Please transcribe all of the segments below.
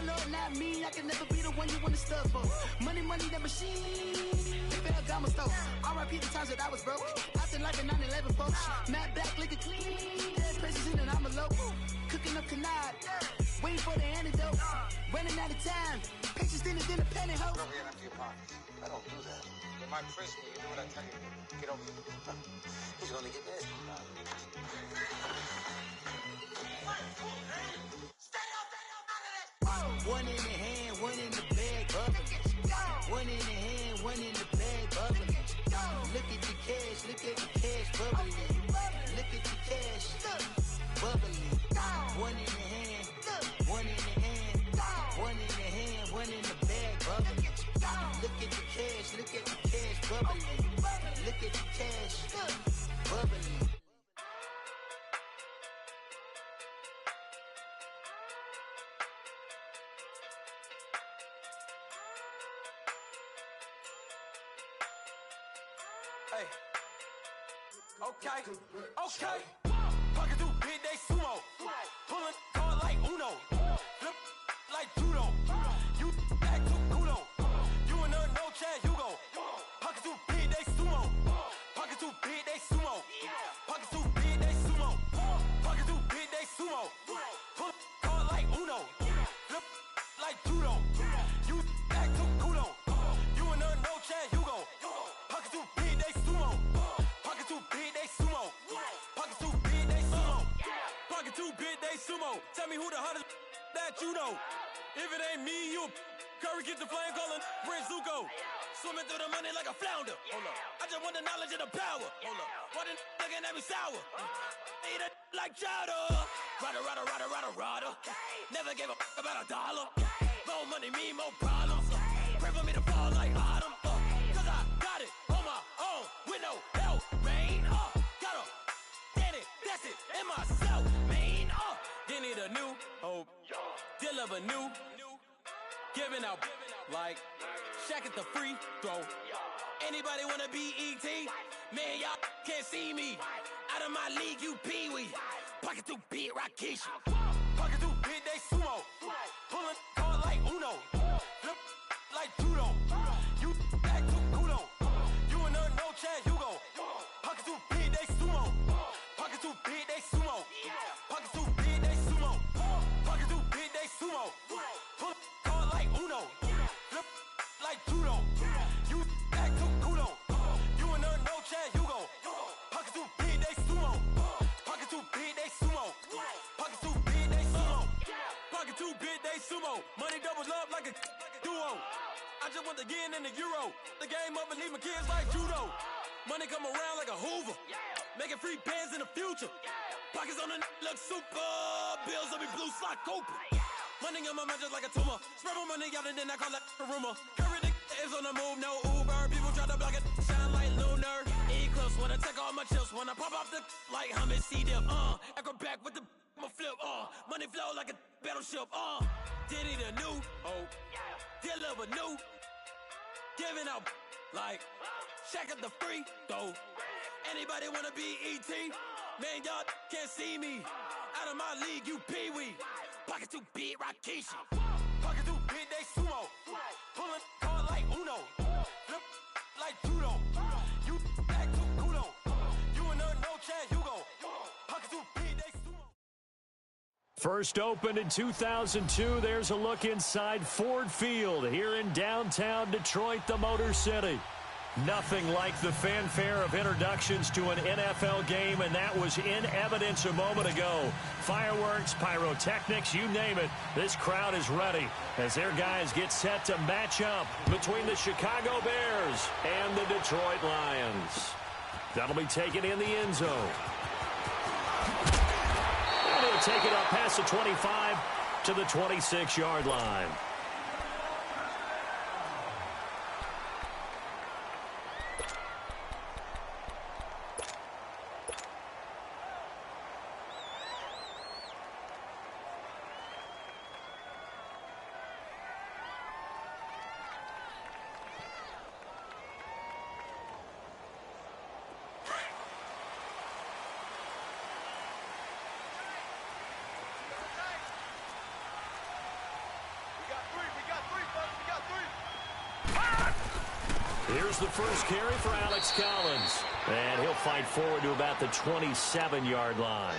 Lord, not me. I can never be the one you want to stuff for. Money, that machine. They fell down my stove. R.I.P. the times that I was broke. Acting like a 9/11 folks. Matte back, liquor clean. Dead presses in and I'm a local. Cooking up canard. Waiting for the antidote. Running out of time. Pictures thinner than a penny hoe. Don't get empty your pockets. I don't do that. You might press me. You do what I tell you. Get over here. He's gonna get nasty. One in the hand, one in the bag, bubbling. One in the hand, one in the bag, bubbling. Look at the cash, bubbling. Look at the cash, bubbling. One in the hand, one in the hand, one in the hand, one in the bag, bubbling. Look at the cash, bubbling. Look at the cash, bubbling. Hey, okay. Pocket too big, they sumo. Pulling car like Uno. Flip like judo. You act too kudo. You and her no Chad Hugo. Pocket too big, they sumo. Pocket too big, they sumo. Pocket too big, they sumo. Pocket too big, they sumo. Pull car like Uno. Flip like judo. You act too kudo. You and her no Chad Hugo. Pocket too big, they sumo. Pocket too big, they sumo. Pocket too big, they sumo. Pocket too big, they sumo. Tell me who the hottest that you know. If it ain't me, you Curry get the flame calling Prince Zuko. Swimming through the money like a flounder. Hold up. I just want the knowledge and the power. Hold up. Why the looking at me sour? Eat it like chowder. Rada. Never gave a about $1. More money, me, more problems. Pray for me to fall like autumn. Cause I got it on my own with no help, man. Got a daddy, that's it, and myself, man. They need a new hope, deliver new, giving out like Shaq at the free throw. Anybody wanna be ET? Man, y'all can't see me. Out of my league, you pee-wee. Pocket too big, Rakesh. Pocket too big, they sumo. Pulling car like Uno. Flip like judo. You act too kudo. You and her no Chad Hugo. Pocket too big, they sumo. Pocket too big, they sumo. Pocket too big, they sumo. Pocket too big, they sumo. Pull car like Uno. Flip like judo. You act too kudo. You and her no Chad Hugo. Pocket too big, they sumo. Pocket too big, they sumo. Pocket too big, they sumo. Pocket too big, they sumo. Money doubles up like a duo. I just want the yen and the euro. The game up and leave my kids like judo. Money come around like a Hoover. Making free bands in the future. Pockets on the look super. Bills on me blue slot Cooper. Money on my mind just like a tumor. Spread my money out and then I call that a rumor. Curry the is on the move, no Uber. People try to block it, shine like lunar. Eclipse when I take all my chips. When I pop off the like hummus C-dip. Acrobat with the flip. Money flow like a battleship. Diddy the new hope. Deliver new. Giving out like Shaq at the free throw. Anybody wanna be ET? Man, y'all can't see me. Out of my league, you pee-wee. Pocket too big, Rakesh. Pocket too big, they sumo. Pulling car like Uno. Flip like judo. You act too kudo. You and her no Chad Hugo. Pocket too big, they sumo. First opened in 2002, there's a look inside Ford Field here in downtown Detroit, the Motor City. Nothing like the fanfare of introductions to an NFL game, and that was in evidence a moment ago. Fireworks, pyrotechnics, you name it. This crowd is ready as their guys get set to match up between the Chicago Bears and the Detroit Lions. That'll be taken in the end zone. And he'll take it up past the 25 to the 26-yard line. Here's the first carry for Alex Collins. And he'll fight forward to about the 27-yard line.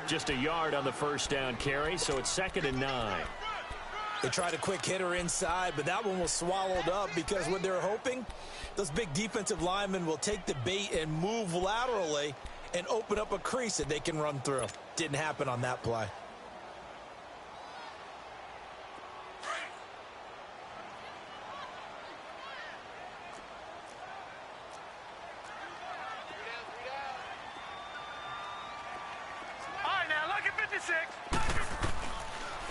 Just a yard on the first down carry, so it's 2nd and 9. They tried a quick hitter inside, but that one was swallowed up because what they're hoping, those big defensive linemen will take the bait and move laterally and open up a crease that they can run through. Didn't happen on that play.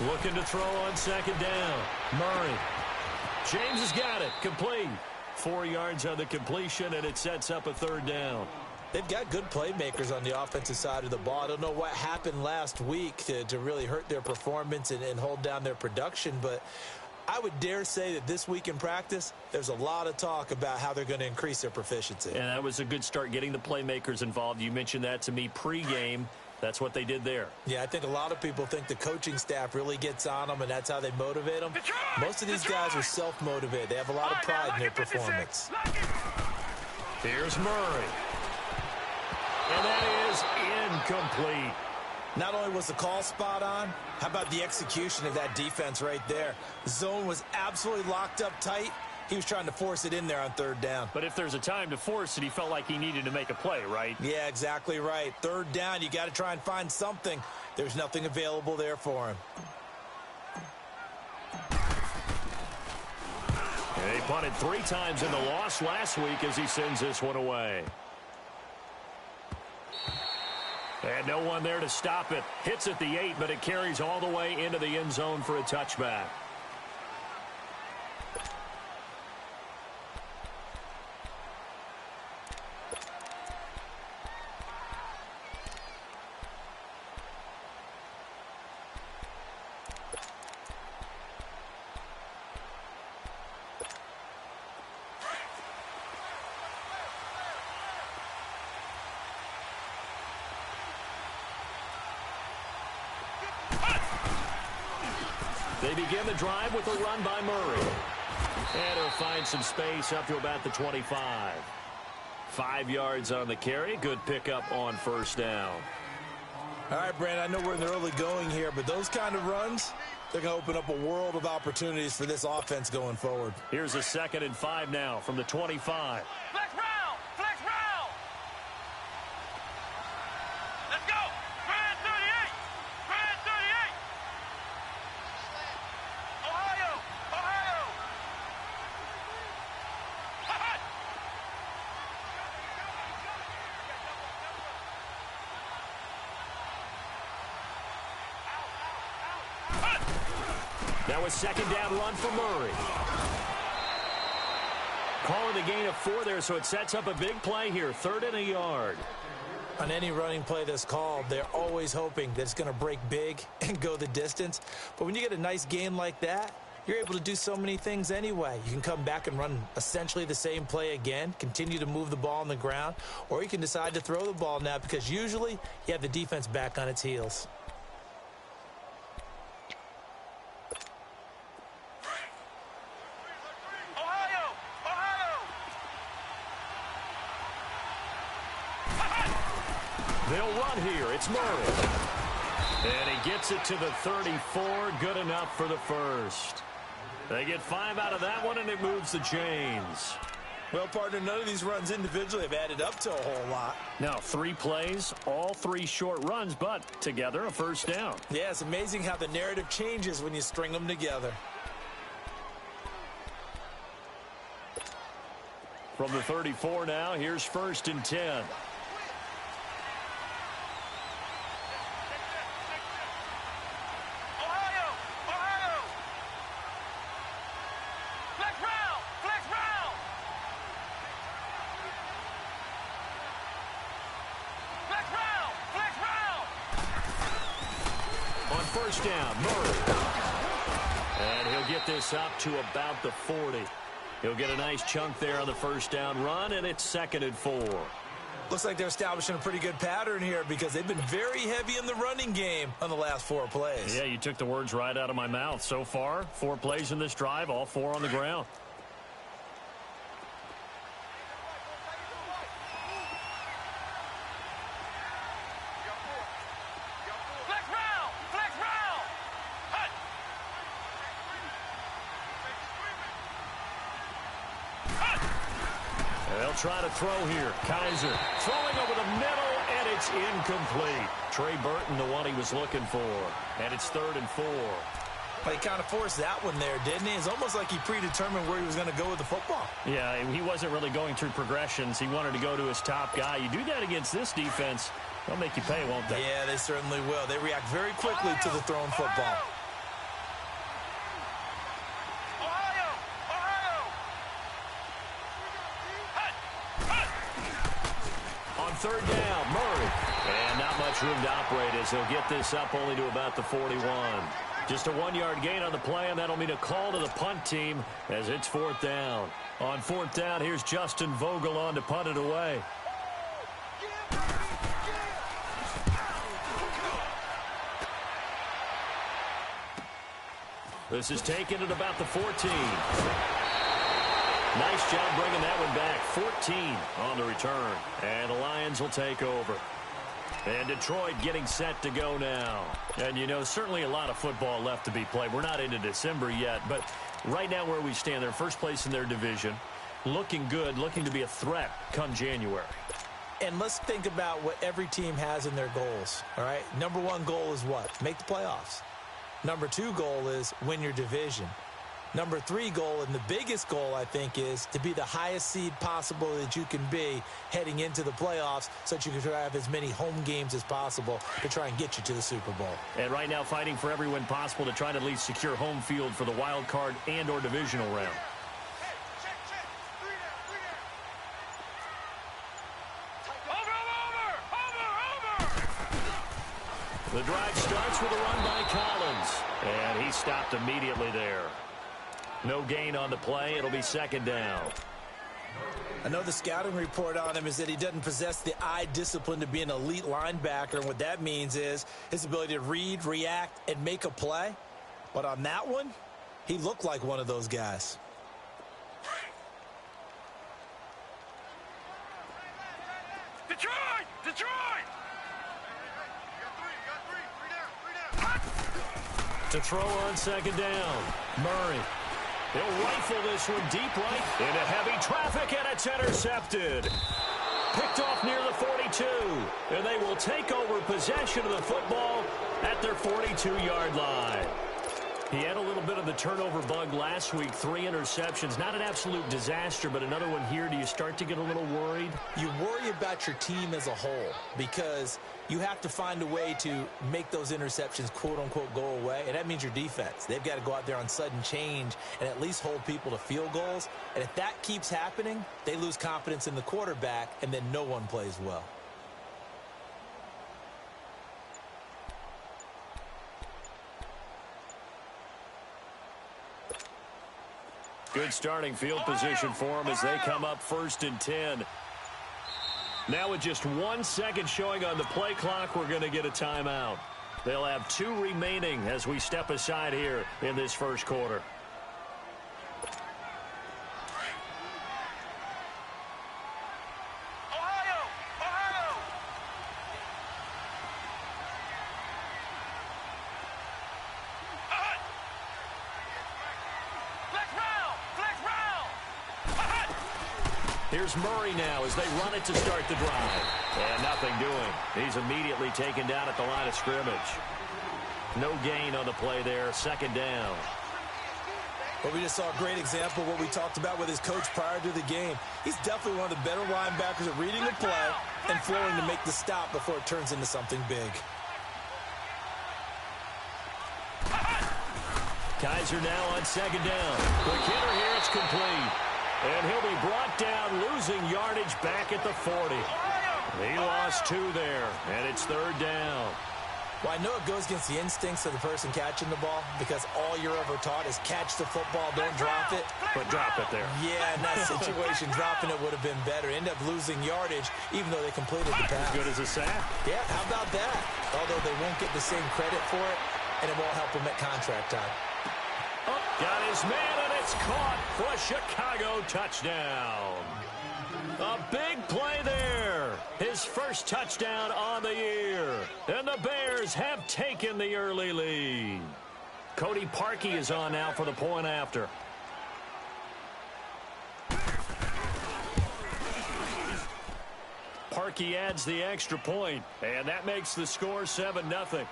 Looking to throw on 2nd down. Murray. James has got it. Complete. 4 yards on the completion, and it sets up a 3rd down. They've got good playmakers on the offensive side of the ball. I don't know what happened last week to really hurt their performance and hold down their production, but I would dare say that this week in practice, there's a lot of talk about how they're going to increase their proficiency. And that was a good start getting the playmakers involved. You mentioned that to me pregame. That's what they did there. Yeah, I think a lot of people think the coaching staff really gets on them, and that's how they motivate them. Most of these guys are self-motivated. They have a lot of pride in their performance. Here's Murray. And that is incomplete. Not only was the call spot on, how about the execution of that defense right there? The zone was absolutely locked up tight. He was trying to force it in there on 3rd down. But if there's a time to force it, he felt like he needed to make a play, right? Yeah, exactly right. 3rd down, you got to try and find something. There's nothing available there for him. And he punted 3 times in the loss last week as he sends this one away. And no one there to stop it. Hits at the 8, but it carries all the way into the end zone for a touchback. They begin the drive with a run by Murray. And he'll find some space up to about the 25. 5 yards on the carry. Good pickup on 1st down. All right, Brandon, I know we're in the early going here, but those kind of runs, they're going to open up a world of opportunities for this offense going forward. Here's a 2nd and 5 now from the 25. Flex round! Flex round! Let's go! Grand 38! Grand 38! Ohio! Ohio! Now a 2nd down run for Murray. Calling a gain of 4 there, so it sets up a big play here. 3rd and a yard. On any running play that's called, they're always hoping that it's going to break big and go the distance. But when you get a nice gain like that, you're able to do so many things anyway. You can come back and run essentially the same play again, continue to move the ball on the ground, or you can decide to throw the ball now because usually you have the defense back on its heels. They'll run here. It's Murray. And he gets it to the 34. Good enough for the 1st. They get 5 out of that one, and it moves the chains. Well, partner, none of these runs individually have added up to a whole lot. Now, 3 plays, all 3 short runs, but together a 1st down. Yeah, it's amazing how the narrative changes when you string them together. From the 34 now, here's 1st and 10. First down, Murray. And he'll get this up to about the 40. He'll get a nice chunk there on the 1st down run, and it's 2nd and 4. Looks like they're establishing a pretty good pattern here because they've been very heavy in the running game on the last 4 plays. Yeah, you took the words right out of my mouth. So far, 4 plays in this drive, all 4 on the ground. They'll try to throw here. Kaiser throwing over the middle, and it's incomplete. Trey Burton, the one he was looking for. And it's 3rd and 4. Well, he kind of forced that one there, didn't he? It's almost like he predetermined where he was going to go with the football. Yeah, he wasn't really going through progressions. He wanted to go to his top guy. You do that against this defense, they'll make you pay, won't they? Yeah, they certainly will. They react very quickly to the thrown football. On 3rd down, Murray. And not much room to operate as he'll get this up only to about the 41. Just a 1-yard gain on the play, and that'll mean a call to the punt team as it's 4th down. On 4th down, here's Justin Vogel on to punt it away. This is taken at about the 14. Nice job bringing that one back. 14 on the return. And the Lions will take over. And Detroit getting set to go now. And, you know, certainly a lot of football left to be played. We're not into December yet, but right now where we stand, they're first place in their division. Looking good, looking to be a threat come January. And let's think about what every team has in their goals, all right? Number 1 goal is what? Make the playoffs. Number 2 goal is win your division. Number 3 goal, and the biggest goal, I think, is to be the highest seed possible that you can be heading into the playoffs so that you can try to have as many home games as possible to try and get you to the Super Bowl. And right now fighting for every win possible to try to at least secure home field for the wild card and or divisional round. The drive starts with a run by Collins, and he stopped immediately there. No gain on the play. It'll be 2nd down. I know the scouting report on him is that he doesn't possess the eye discipline to be an elite linebacker, and what that means is his ability to read, react, and make a play. But on that one, he looked like one of those guys. Detroit! Detroit! To throw on 2nd down. Murray. He'll rifle this one deep right into heavy traffic, and it's intercepted. Picked off near the 42, and they will take over possession of the football at their 42-yard line. He had a little bit of the turnover bug last week, 3 interceptions. Not an absolute disaster, but another one here. Do you start to get a little worried? You worry about your team as a whole because you have to find a way to make those interceptions, quote-unquote, go away, and that means your defense. They've got to go out there on sudden change and at least hold people to field goals, and if that keeps happening, they lose confidence in the quarterback, and then no one plays well. Good starting field position for them as they come up 1st and 10. Now with just 1 second showing on the play clock, we're going to get a timeout. They'll have 2 remaining as we step aside here in this first quarter. Here's Murray now as they run it to start the drive. And nothing doing. He's immediately taken down at the line of scrimmage. No gain on the play there. 2nd down. Well, we just saw a great example of what we talked about with his coach prior to the game. He's definitely one of the better linebackers at reading the play and flowing to make the stop before it turns into something big. Kaiser now on 2nd down. Quick hitter here. It's complete. And he'll be brought down, losing yardage back at the 40. He lost 2 there, and it's 3rd down. Well, I know it goes against the instincts of the person catching the ball because all you're ever taught is catch the football, don't drop it. But drop it there. Yeah, in that situation, dropping it would have been better. End up losing yardage, even though they completed the pass. As good as a sack. Yeah, how about that? Although they won't get the same credit for it, and it won't help them at contract time. Got his man, and it's caught for a Chicago touchdown. A big play there. His first touchdown on the year. And the Bears have taken the early lead. Cody Parkey is on now for the point after. Parkey adds the extra point, and that makes the score 7-0.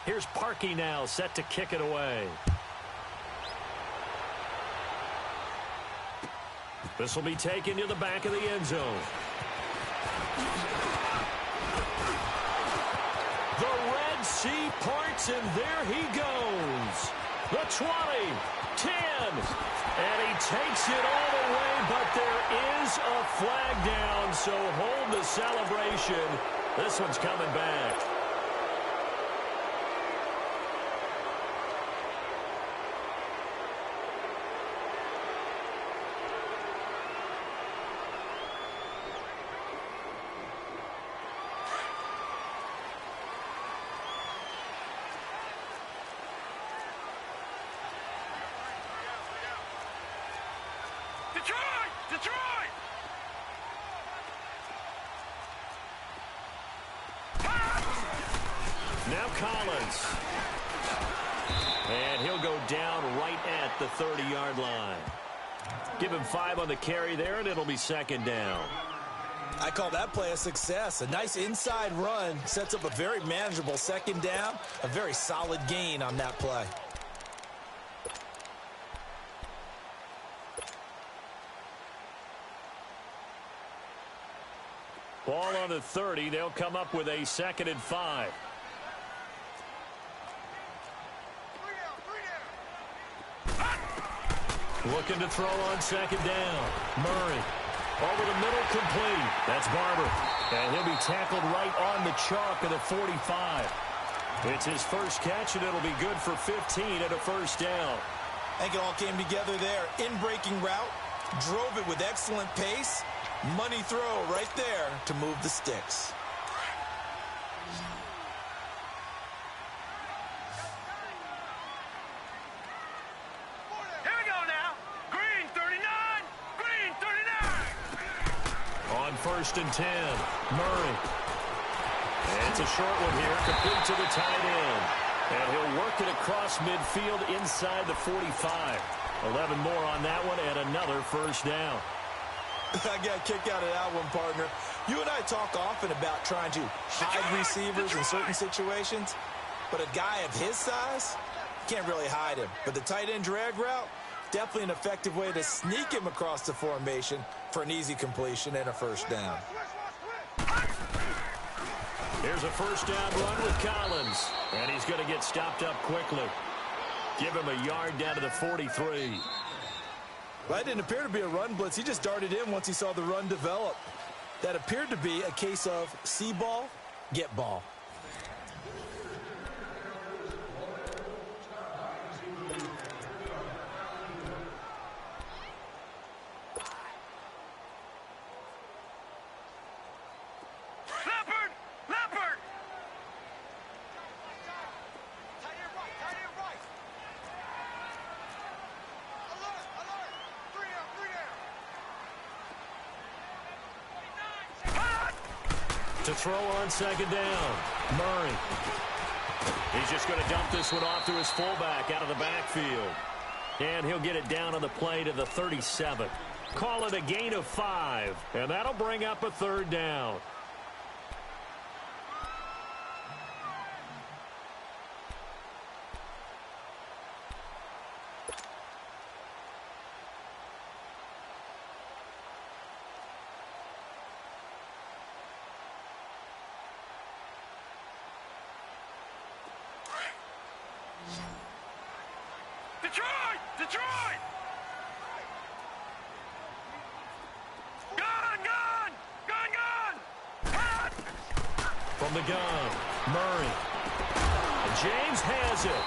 Here's Parkey now, set to kick it away. This will be taken to the back of the end zone. The Red Sea parts, and there he goes. The 20, 10, and he takes it all the way, but there is a flag down, so hold the celebration. This one's coming back. Detroit! Now Collins. And he'll go down right at the 30-yard line. Give him 5 on the carry there, and it'll be second down. I call that play a success. A nice inside run sets up a very manageable second down. A very solid gain on that play. Ball on the 30. They'll come up with a 2nd and 5. Looking to throw on 2nd down. Murray. Over the middle, complete. That's Barber. And he'll be tackled right on the chalk of the 45. It's his first catch, and it'll be good for 15 and a first down. I think it all came together there. In-breaking route. Drove it with excellent pace. Money throw right there to move the sticks. Here we go now. Green 39. Green 39. On 1st and 10, Murray. And it's a short one here, complete to the tight end. And he'll work it across midfield inside the 45. 11 more on that one, and another first down. I got a kick out of that one, partner. You and I talk often about trying to hide receivers in certain situations, but a guy of his size, can't really hide him. But the tight end drag route, definitely an effective way to sneak him across the formation for an easy completion and a first down. Here's a first down run with Collins, and he's going to get stopped up quickly. Give him a yard down to the 43. That didn't appear to be a run blitz. He just darted in once he saw the run develop. That appeared to be a case of see ball, get ball. Leopard! To throw on 2nd down, Murray. He's just going to dump this one off to his fullback out of the backfield. And he'll get it down on the play to the 37. Call it a gain of 5, and that'll bring up a 3rd down. Detroit! Gun! From the gun, Murray. And James has it.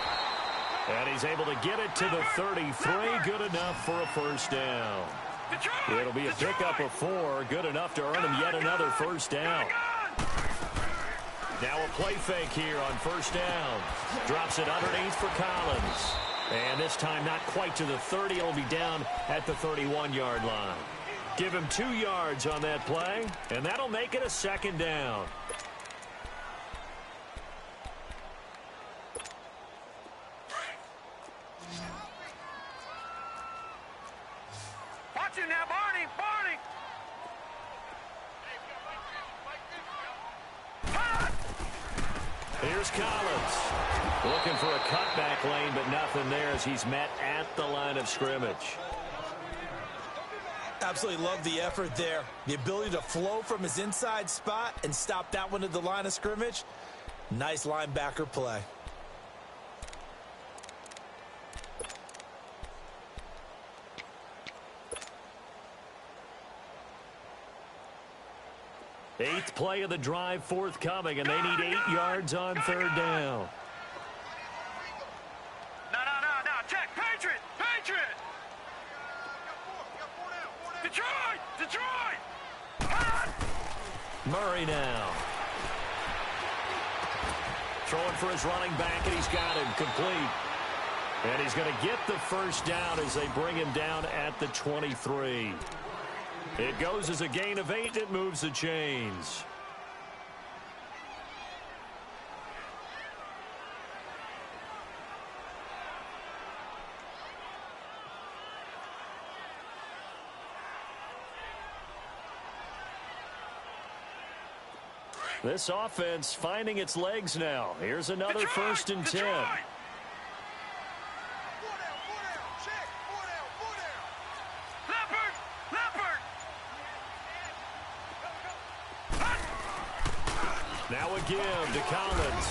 And he's able to get it to the 33. Good enough for a first down. It'll be a pickup of 4. Good enough to earn him yet another first down. Now a play fake here on first down. Drops it underneath for Collins. And this time not quite to the 30. It'll be down at the 31-yard line. Give him 2 yards on that play, and that'll make it a 2nd down. Watch it now, Barney! Barney! Here's Collins. Looking for a cutback lane, but nothing there as he's met at the line of scrimmage. Absolutely love the effort there. The ability to flow from his inside spot and stop that one at the line of scrimmage. Nice linebacker play. Eighth play of the drive forthcoming, and they need 8 yards on 3rd down. No. Check. Patriot! Patriot! Detroit! Murray now. Throwing for his running back, and he's got him complete. And he's going to get the 1st down as they bring him down at the 23. It goes as a gain of 8, and it moves the chains. This offense finding its legs now. Here's another Detroit! 1st and 10. Detroit! Leopard! Now a give to Collins.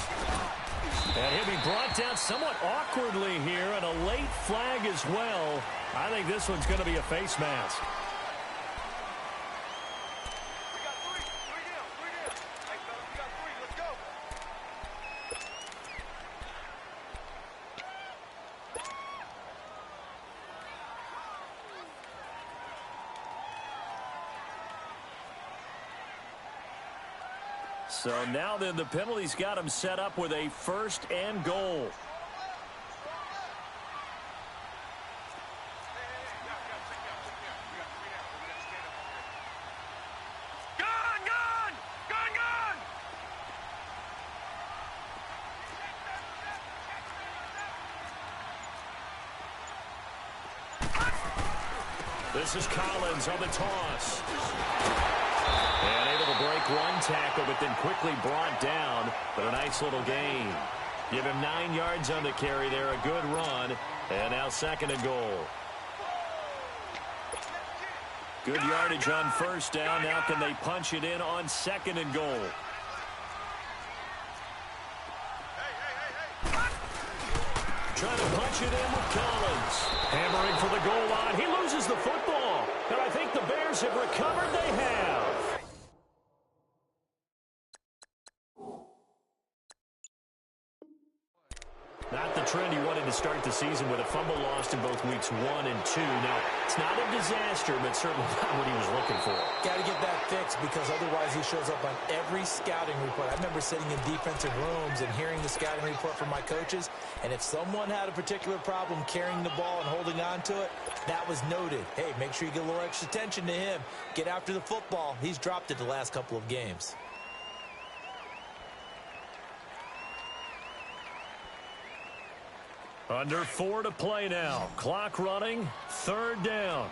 And he'll be brought down somewhat awkwardly here, and a late flag as well. I think this one's going to be a face mask. So now then the penalty's got him set up with a 1st and goal. Gone! This is Collins on the toss. And able to break one tackle, but then quickly brought down. But a nice little gain. Give him 9 yards on the carry there. A good run. And now 2nd and goal. Good yardage on 1st down. Now can they punch it in on 2nd and goal? Trying to punch it in with Collins. Hammering for the goal line. He loses the football. And I think the Bears have recovered. They have. Not the trend he wanted to start the season with a fumble lost in both weeks 1 and 2. Now, it's not a disaster, but certainly not what he was looking for. Got to get that fixed because otherwise he shows up on every scouting report. I remember sitting in defensive rooms and hearing the scouting report from my coaches, and if someone had a particular problem carrying the ball and holding on to it, that was noted. Hey, make sure you get a little extra attention to him. Get after the football. He's dropped it the last couple of games. Under 4 to play now. Clock running. 3rd down.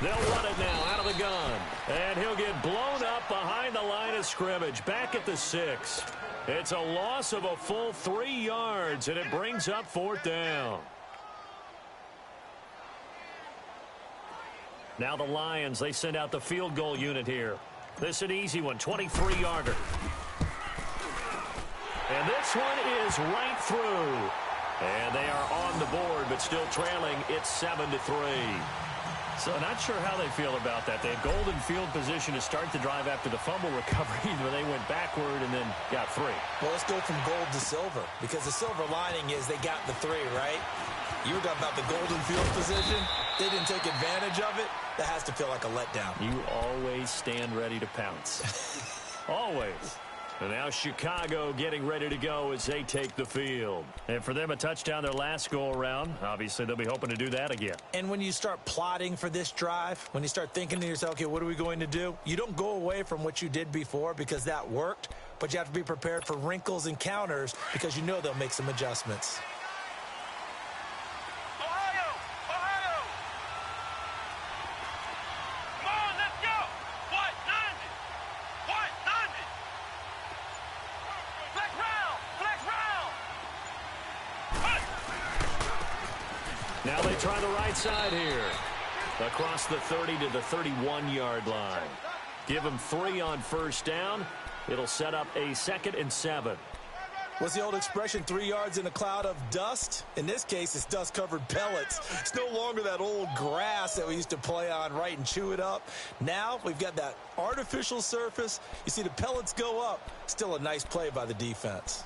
They'll run it now out of the gun. And he'll get blown up behind the line of scrimmage. Back at the 6. It's a loss of a full 3 yards, and it brings up 4th down. Now the Lions, they send out the field goal unit here. This is an easy one, 23-yarder. And this one is right through. And they are on the board, but still trailing. It's 7-3. So not sure how they feel about that. They had golden field position to start the drive after the fumble recovery, but they went backward and then got 3. Well, let's go from gold to silver, because the silver lining is they got the 3, right? You were talking about the golden field position. they didn't take advantage of it, that has to feel like a letdown. You always stand ready to pounce. Always. And now Chicago getting ready to go as they take the field. And for them, a touchdown their last go-around. Obviously, they'll be hoping to do that again. And when you start plotting for this drive, when you start thinking to yourself, okay, what are we going to do? You don't go away from what you did before because that worked, but you have to be prepared for wrinkles and counters because you know they'll make some adjustments. Now they try the right side here. Across the 30 to the 31-yard line. Give them 3 on first down. It'll set up a 2nd and 7. What's the old expression, 3 yards in a cloud of dust? In this case, it's dust-covered pellets. It's no longer that old grass that we used to play on, right, and chew it up. Now we've got that artificial surface. You see the pellets go up. Still a nice play by the defense.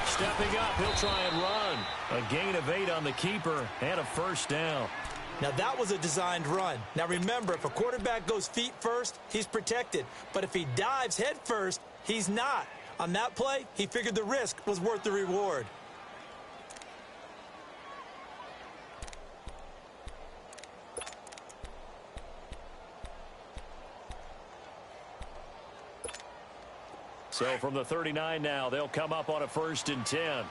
Stepping up, he'll try and run. A gain of 8 on the keeper and a first down. Now, that was a designed run. Now, remember, if a quarterback goes feet first, he's protected. But if he dives head first, he's not. On that play, he figured the risk was worth the reward. So from the 39 now, they'll come up on a 1st and 10. Here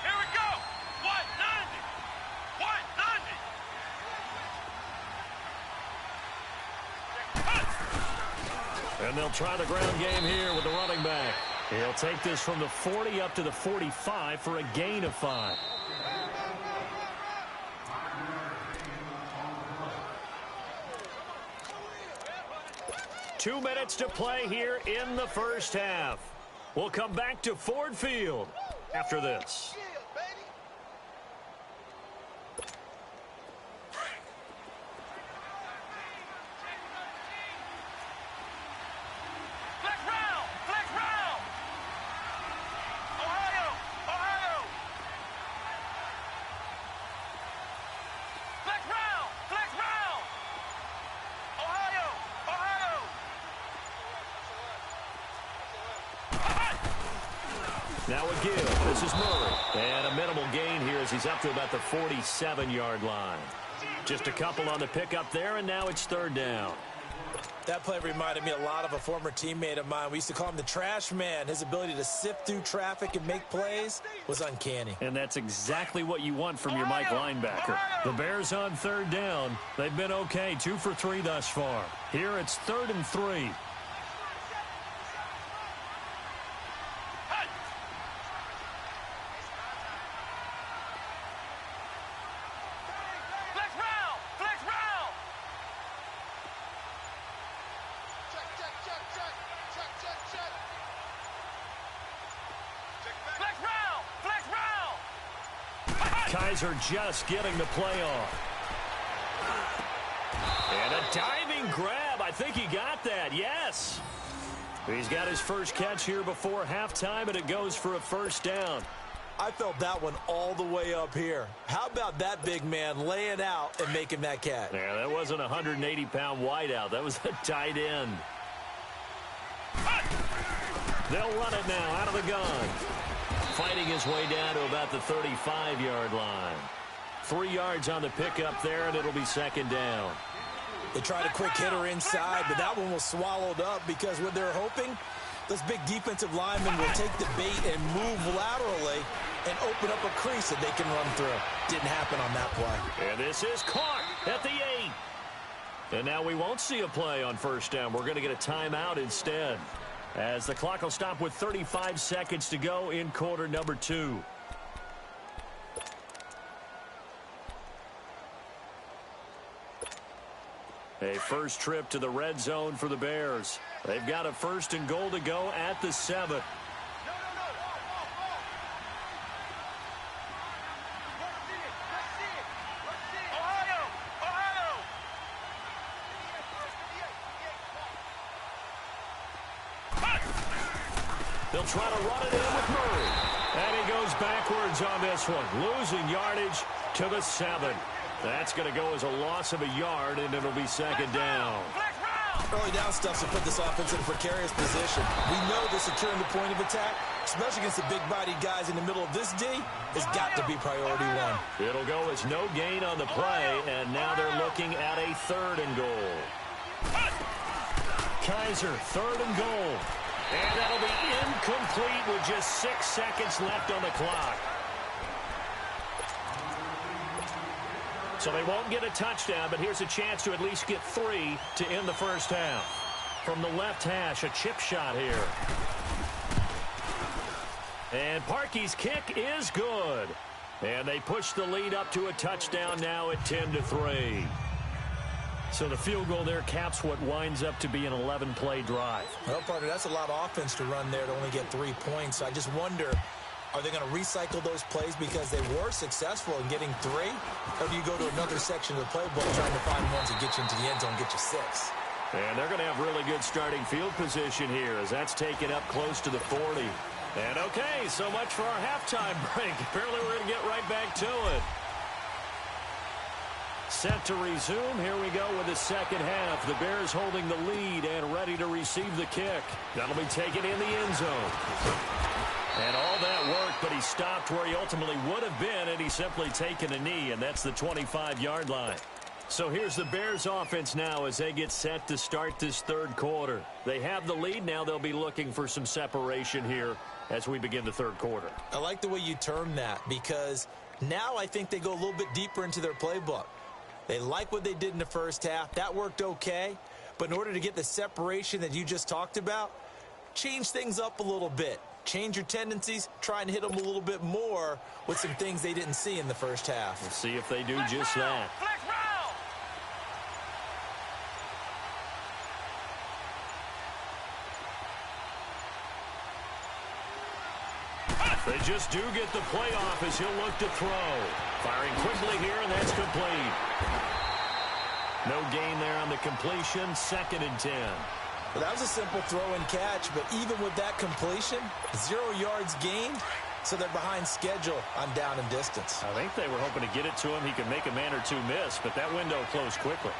we go. 190. 190. And they'll try the ground game here with the running back. He'll take this from the 40 up to the 45 for a gain of 5. Two minutes to play here in the first half. We'll come back to Ford Field after this. Now a give. This is Murray. And a minimal gain here as he's up to about the 47-yard line. Just a couple on the pickup there, and now it's 3rd down. That play reminded me a lot of a former teammate of mine. We used to call him the trash man. His ability to sift through traffic and make plays was uncanny. And that's exactly what you want from your Mike linebacker. The Bears on 3rd down. They've been okay, 2 for 3 thus far. Here it's 3rd and 3. Kaiser just getting the play off. And a diving grab. I think he got that. Yes. He's got his first catch here before halftime, and it goes for a first down. I felt that one all the way up here. How about that big man laying out and making that catch? Yeah, that wasn't a 180-pound wideout. That was a tight end. They'll run it now out of the gun. Fighting his way down to about the 35-yard line. 3 yards on the pickup there, and it'll be 2nd down. They tried a quick hitter inside, but that one was swallowed up because what they're hoping, those big defensive linemen will take the bait and move laterally and open up a crease that they can run through. Didn't happen on that play. And this is caught at the 8. And now we won't see a play on first down. We're going to get a timeout instead, as the clock will stop with 35 seconds to go in quarter number 2. A first trip to the red zone for the Bears. They've got a 1st and goal to go at the 7. They'll try to run it in with Murray. And he goes backwards on this one, losing yardage to the 7. That's going to go as a loss of a yard, and it'll be 2nd down. Early down stuff to put this offense in a precarious position. We know that securing the point of attack, especially against the big-bodied guys in the middle of this D, has got to be priority 1. It'll go as no gain on the play, and now they're looking at a 3rd and goal. Kaiser, 3rd and goal. And that'll be incomplete with just 6 seconds left on the clock. So they won't get a touchdown, but here's a chance to at least get 3 to end the first half. From the left hash, a chip shot here. And Parkey's kick is good. And they push the lead up to a touchdown now at 10-3. So the field goal there caps what winds up to be an 11-play drive. Well, partner, that's a lot of offense to run there to only get 3 points. I just wonder, are they going to recycle those plays because they were successful in getting 3? Or do you go to another section of the playbook trying to find ones that get you into the end zone and get you 6? And they're going to have really good starting field position here as that's taken up close to the 40. And okay, so much for our halftime break. Apparently we're going to get right back to it. Set to resume. Here we go with the second half. The Bears holding the lead and ready to receive the kick. That'll be taken in the end zone. And all that work, but he stopped where he ultimately would have been, and he's simply taken a knee, and that's the 25-yard line. So here's the Bears offense now as they get set to start this 3rd quarter. They have the lead. Now they'll be looking for some separation here as we begin the 3rd quarter. I like the way you term that because now I think they go a little bit deeper into their playbook. They like what they did in the first half. That worked okay. But in order to get the separation that you just talked about, change things up a little bit. Change your tendencies. Try and hit them a little bit more with some things they didn't see in the first half. We'll see if they do just that. They just do get the play off as he'll look to throw. Firing quickly here, and that's complete. No gain there on the completion. 2nd and 10. Well, that was a simple throw and catch, but even with that completion, 0 yards gained, so they're behind schedule on down and distance. I think they were hoping to get it to him. He could make a man or 2 miss, but that window closed quickly.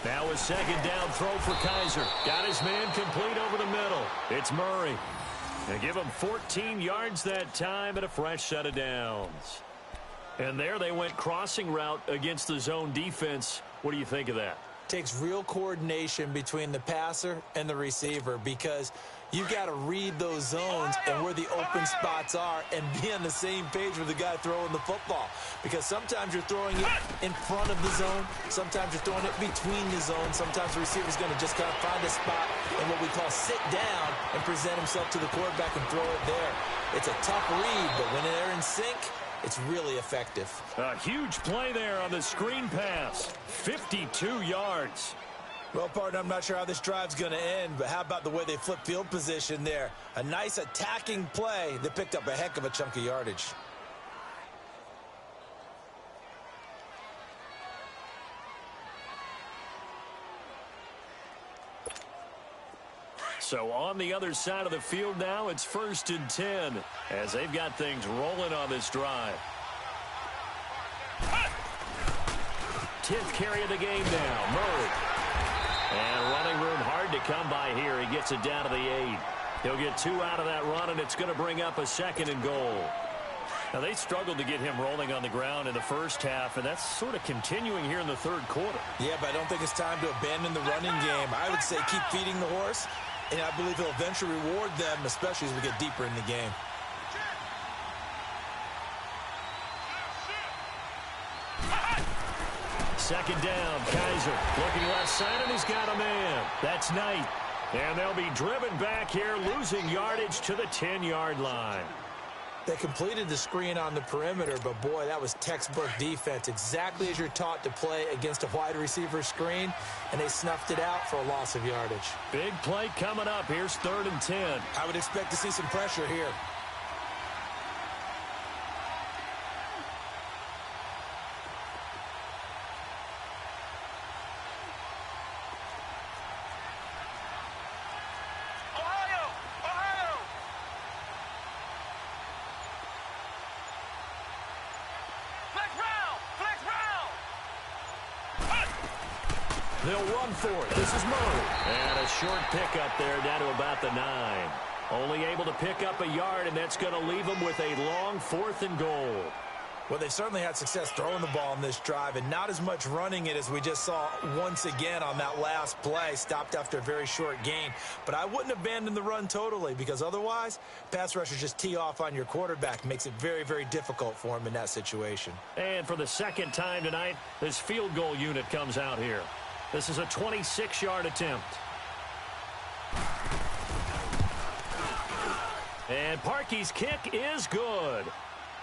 Now a 2nd down throw for Kaiser. Got his man complete over the middle. It's Murray. They give him 14 yards that time and a fresh set of downs. And there they went crossing route against the zone defense. What do you think of that? Takes real coordination between the passer and the receiver because you've got to read those zones and where the open spots are and be on the same page with the guy throwing the football. Because sometimes you're throwing it in front of the zone. Sometimes you're throwing it between the zones. Sometimes the receiver's going to just kind of find a spot and what we call sit down and present himself to the quarterback and throw it there. It's a tough read, but when they're in sync, it's really effective. A huge play there on the screen pass. 52 yards. Well, partner, I'm not sure how this drive's going to end, but how about the way they flip field position there? A nice attacking play that picked up a heck of a chunk of yardage. So on the other side of the field now, it's 1st and 10 as they've got things rolling on this drive. 10th carry of the game now, Murray. And running room hard to come by here. He gets it down to the 8. He'll get 2 out of that run, and it's going to bring up a 2nd and goal. Now, they struggled to get him rolling on the ground in the first half, and that's sort of continuing here in the 3rd quarter. Yeah, but I don't think it's time to abandon the running game. I would say keep feeding the horse, and I believe he'll eventually reward them, especially as we get deeper in the game. second down. Kaiser looking left side, and he's got a man. That's Knight. And they'll be driven back here, losing yardage to the 10-yard line. They completed the screen on the perimeter, but, boy, that was textbook defense, exactly as you're taught to play against a wide receiver screen, and they snuffed it out for a loss of yardage. Big play coming up. Here's 3rd and 10. I would expect to see some pressure here. They'll run for it. This is Murray. And a short pickup there down to about the 9. Only able to pick up a yard, and that's going to leave them with a long 4th and goal. Well, they've certainly had success throwing the ball in this drive, and not as much running it as we just saw once again on that last play. Stopped after a very short gain. But I wouldn't abandon the run totally, because otherwise, pass rushers just tee off on your quarterback. Makes it very, very difficult for him in that situation. And for the second time tonight, this field goal unit comes out here. This is a 26-yard attempt. And Parkey's kick is good.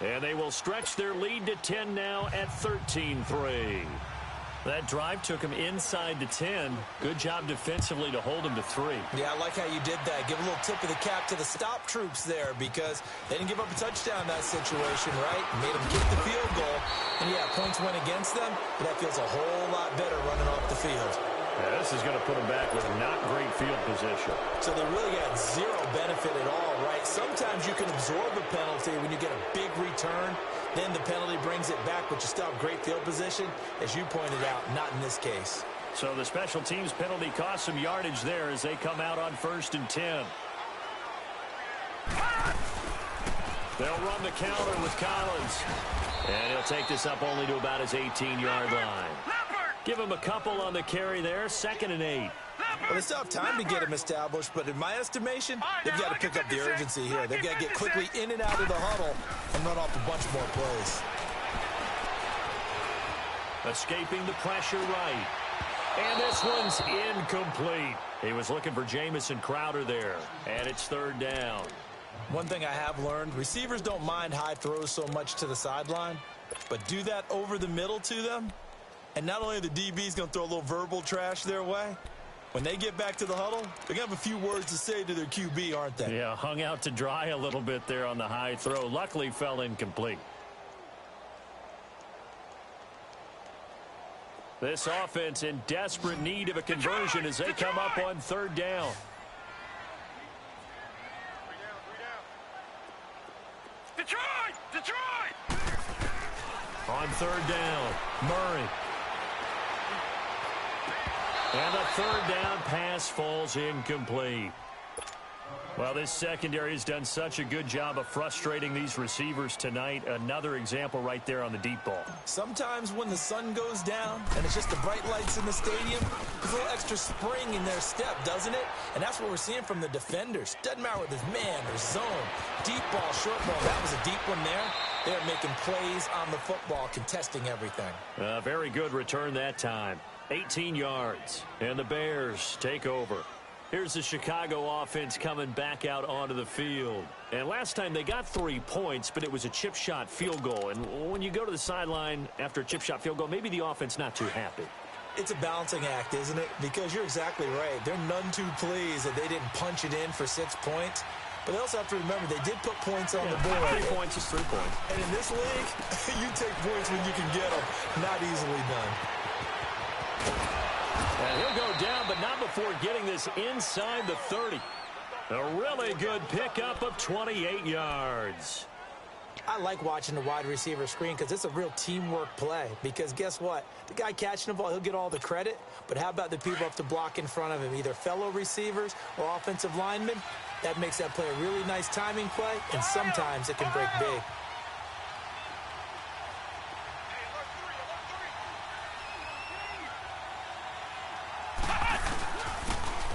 And they will stretch their lead to 10 now at 13-3. That drive took him inside the 10. Good job defensively to hold him to 3. Yeah, I like how you did that. Give a little tip of the cap to the stop troops there, because they didn't give up a touchdown in that situation, right? Made them get the field goal. And, yeah, points went against them, but that feels a whole lot better running off the field. Yeah, this is going to put them back with not great field position. So they really got zero benefit at all, right? Sometimes you can absorb a penalty when you get a big return. Then the penalty brings it back, but you still have great field position. As you pointed out, not in this case. So the special teams penalty cost some yardage there as they come out on 1st and 10. They'll run the counter with Collins. And he'll take this up only to about his 18-yard line. Give him a couple on the carry there. 2nd and 8. Well, they still have time to get him established, but in my estimation, they've got to pick up the urgency here. They've got to get quickly in and out of the huddle and run off a bunch more plays. Escaping the pressure right. And this one's incomplete. He was looking for Jamison Crowder there. And it's 3rd down. One thing I have learned, receivers don't mind high throws so much to the sideline, but do that over the middle to them, and not only are the DBs going to throw a little verbal trash their way, when they get back to the huddle, they're going to have a few words to say to their QB, aren't they? Yeah, hung out to dry a little bit there on the high throw. Luckily fell incomplete. This offense in desperate need of a conversion as they come up on 3rd down. Detroit! On 3rd down, Murray. And the 3rd down pass falls incomplete. Well, this secondary has done such a good job of frustrating these receivers tonight. Another example right there on the deep ball. Sometimes when the sun goes down and it's just the bright lights in the stadium, there's a little extra spring in their step, doesn't it? And that's what we're seeing from the defenders. Doesn't matter whether it's man or zone, deep ball, short ball. That was a deep one there. They're making plays on the football, contesting everything. Very good return that time. 18 yards. And the Bears take over. Here's the Chicago offense coming back out onto the field. And last time they got 3 points, but it was a chip shot field goal. And when you go to the sideline after a chip shot field goal, maybe the offense not too happy. It's a balancing act, isn't it? Because you're exactly right. They're none too pleased that they didn't punch it in for 6 points. But they also have to remember they did put points on the board. 3 points is 3 points. And in this league, you take points when you can get them. Not easily done. And he'll go down, but not before getting this inside the 30. A really good pickup of 28 yards. I like watching the wide receiver screen because it's a real teamwork play. Because guess what? The guy catching the ball, he'll get all the credit. But how about the people up to block in front of him, either fellow receivers or offensive linemen? That makes that play a really nice timing play, and sometimes it can break big.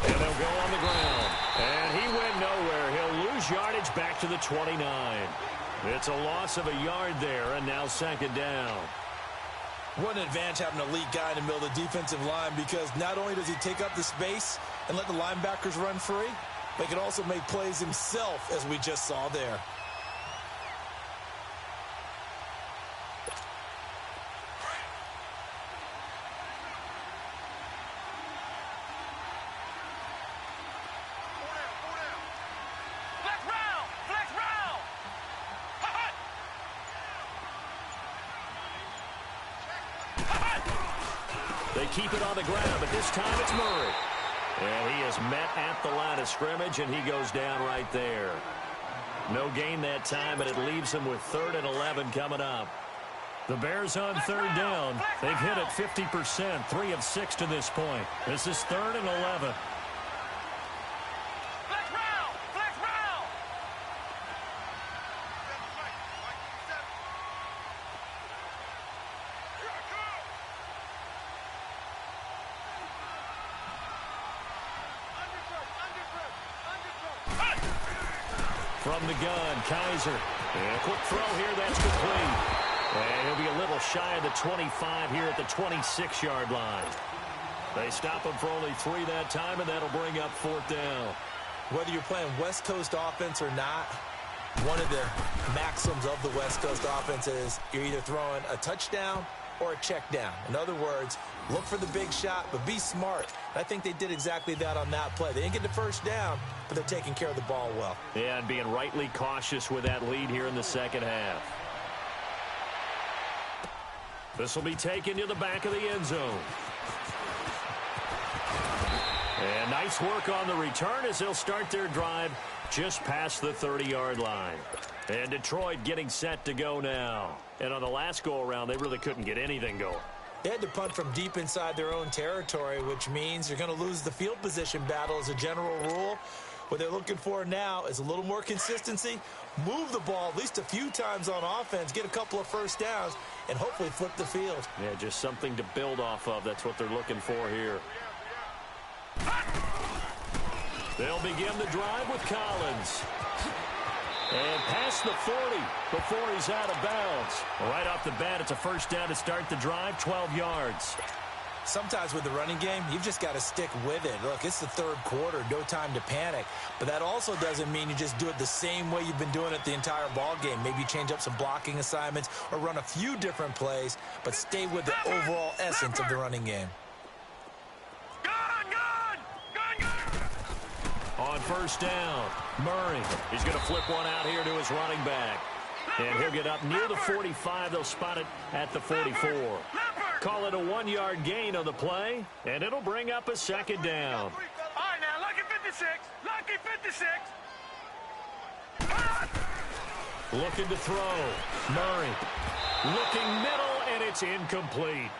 And they'll go on the ground. And he went nowhere. He'll lose yardage back to the 29. It's a loss of a yard there, and now 2nd down. What an advantage having an elite guy in the middle of the defensive line, because not only does he take up the space and let the linebackers run free, but he can also make plays himself, as we just saw there. They keep it on the ground, but this time it's Murray. And he is met at the line of scrimmage, and he goes down right there. No gain that time, but it leaves him with 3rd and 11 coming up. The Bears on 3rd down. They've hit it 50%, 3 of 6 to this point. This is 3rd and 11. From the gun, Kaiser. And a quick throw here, that's complete. And he'll be a little shy of the 25 here at the 26-yard line. They stop him for only 3 that time, and that'll bring up 4th down. Whether you're playing West Coast offense or not, one of the maxims of the West Coast offense is you're either throwing a touchdown or a check down. In other words, look for the big shot, but be smart. I think they did exactly that on that play. They didn't get the first down, but they're taking care of the ball well. Yeah, and being rightly cautious with that lead here in the second half. This will be taken to the back of the end zone. And nice work on the return as they'll start their drive just past the 30-yard line. And Detroit getting set to go now. And on the last go-around, they really couldn't get anything going. They had to punt from deep inside their own territory, which means you're going to lose the field position battle as a general rule. What they're looking for now is a little more consistency, move the ball at least a few times on offense, get a couple of first downs, and hopefully flip the field. Yeah, just something to build off of. That's what they're looking for here. They'll begin the drive with Collins. And past the 40 before he's out of bounds. Right off the bat, it's a first down to start the drive, 12 yards. Sometimes with the running game, you've just got to stick with it. Look, it's the 3rd quarter, no time to panic. But that also doesn't mean you just do it the same way you've been doing it the entire ball game. Maybe change up some blocking assignments or run a few different plays, but stay with the overall essence of the running game. On first down, Murray. He's going to flip one out here to his running back. And he'll get up near the 45. They'll spot it at the 44. Call it a 1-yard gain on the play, and it'll bring up a 2nd down. All right, now, lucky 56. Lucky 56. Looking to throw. Murray. Looking middle, and it's incomplete.